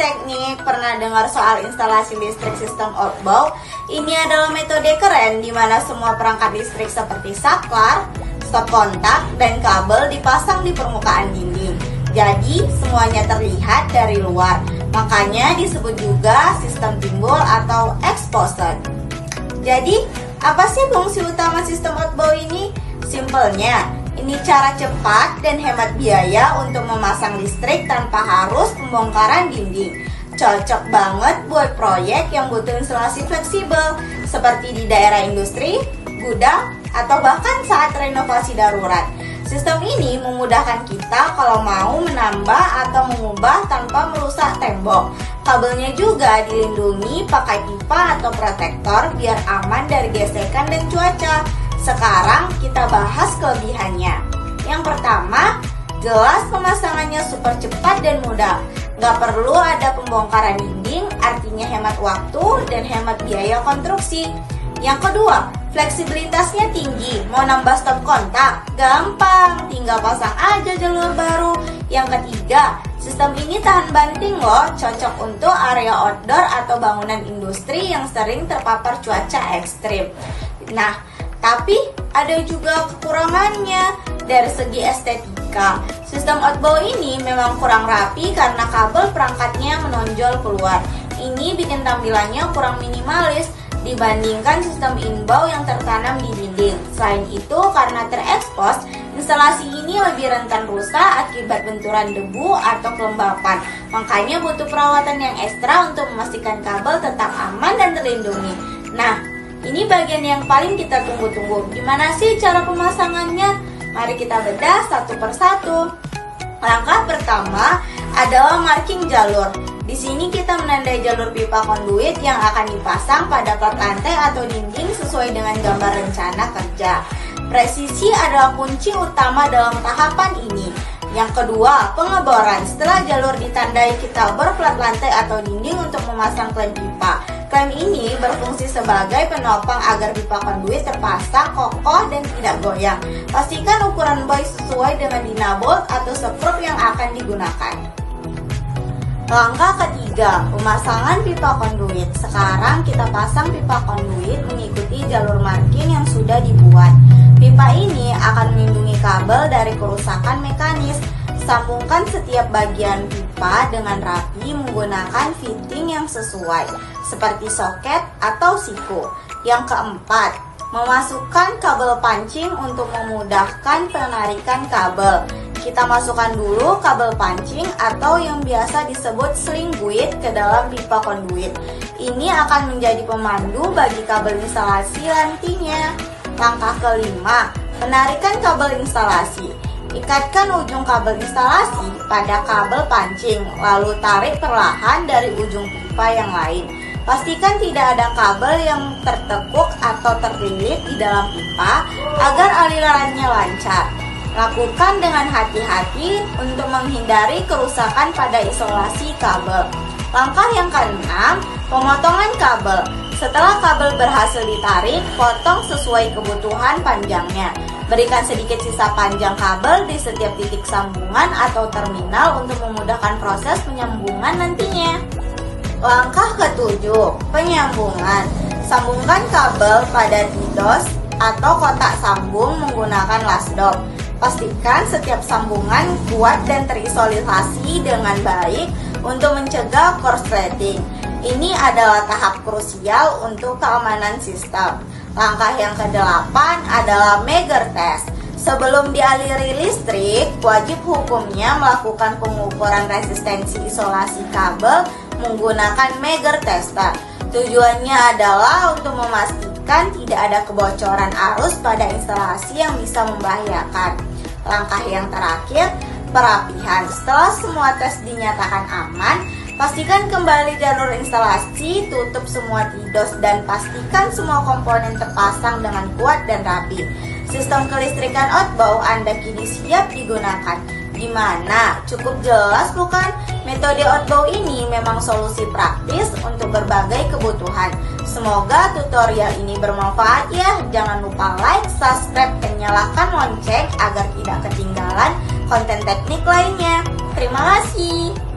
teknik, pernah dengar soal instalasi listrik sistem outbound? Ini adalah metode keren di mana semua perangkat listrik seperti saklar, stop kontak, dan kabel dipasang di permukaan dinding. Jadi semuanya terlihat dari luar. Makanya disebut juga sistem timbul atau exposed. Jadi apa sih fungsi utama sistem outbound ini? Simpelnya, ini cara cepat dan hemat biaya untuk memasang listrik tanpa harus pembongkaran dinding. Cocok banget buat proyek yang butuh instalasi fleksibel, seperti di daerah industri, gudang, atau bahkan saat renovasi darurat. Sistem ini memudahkan kita kalau mau menambah atau mengubah tanpa merusak tembok. Kabelnya juga dilindungi pakai pipa atau protektor biar aman dari gesekan dan cuaca. Sekarang kita bahas kelebihannya. Yang pertama, jelas pemasangannya super cepat dan mudah. Nggak perlu ada pembongkaran dinding, artinya hemat waktu dan hemat biaya konstruksi. Yang kedua, fleksibilitasnya tinggi. Mau nambah stop kontak? Gampang, tinggal pasang aja jalur baru. Yang ketiga, sistem ini tahan banting loh, cocok untuk area outdoor atau bangunan industri yang sering terpapar cuaca ekstrim. Nah, tapi ada juga kekurangannya dari segi estetika. Sistem outbound ini memang kurang rapi karena kabel perangkatnya menonjol keluar. Ini bikin tampilannya kurang minimalis dibandingkan sistem inbound yang tertanam di dinding. Selain itu, karena terekspos, instalasi ini lebih rentan rusak akibat benturan debu atau kelembapan. Makanya butuh perawatan yang ekstra untuk memastikan kabel tetap aman dan terlindungi. Nah, ini bagian yang paling kita tunggu-tunggu. Gimana sih cara pemasangannya? Mari kita bedah satu persatu. Langkah pertama adalah marking jalur. Di sini kita menandai jalur pipa konduit yang akan dipasang pada plat lantai atau dinding sesuai dengan gambar rencana kerja. Presisi adalah kunci utama dalam tahapan ini. Yang kedua, pengeboran. Setelah jalur ditandai, kita bor plat lantai atau dinding untuk memasang klem pipa. Klem ini berfungsi sebagai penopang agar pipa konduit terpasang kokoh dan tidak goyang. Pastikan ukuran buoy sesuai dengan dinabolt atau skrup yang akan digunakan. Langkah ketiga, pemasangan pipa konduit. Sekarang kita pasang pipa konduit mengikuti jalur marking yang sudah dibuat. Pipa ini akan melindungi kabel dari kerusakan mekanis. Sambungkan setiap bagian pipa dengan rapi menggunakan fitting yang sesuai, seperti soket atau siku. Yang keempat, memasukkan kabel pancing untuk memudahkan penarikan kabel. Kita masukkan dulu kabel pancing atau yang biasa disebut sling guide ke dalam pipa konduit. Ini akan menjadi pemandu bagi kabel instalasi nantinya. Langkah kelima, penarikan kabel instalasi. Ikatkan ujung kabel instalasi pada kabel pancing, lalu tarik perlahan dari ujung pipa yang lain. Pastikan tidak ada kabel yang tertekuk atau terlilit di dalam pipa agar alirannya lancar. Lakukan dengan hati-hati untuk menghindari kerusakan pada isolasi kabel. Langkah yang keenam, pemotongan kabel. Setelah kabel berhasil ditarik, potong sesuai kebutuhan panjangnya. Berikan sedikit sisa panjang kabel di setiap titik sambungan atau terminal untuk memudahkan proses penyambungan nantinya. Langkah ketujuh, penyambungan. Sambungkan kabel pada tidos atau kotak sambung menggunakan lasdop. Pastikan setiap sambungan kuat dan terisolasi dengan baik untuk mencegah korsleting. Ini adalah tahap krusial untuk keamanan sistem. Langkah yang ke-8 adalah Megger test. Sebelum dialiri listrik, wajib hukumnya melakukan pengukuran resistensi isolasi kabel menggunakan Megger tester. Tujuannya adalah untuk memastikan tidak ada kebocoran arus pada instalasi yang bisa membahayakan. Langkah yang terakhir, perapihan. Setelah semua tes dinyatakan aman, pastikan kembali jalur instalasi, tutup semua tidos dan pastikan semua komponen terpasang dengan kuat dan rapi. Sistem kelistrikan outbound Anda kini siap digunakan. Gimana? Cukup jelas bukan? Metode outbound ini memang solusi praktis untuk berbagai kebutuhan. Semoga tutorial ini bermanfaat ya. Jangan lupa like, subscribe, dan nyalakan lonceng agar tidak ketinggalan konten teknik lainnya. Terima kasih.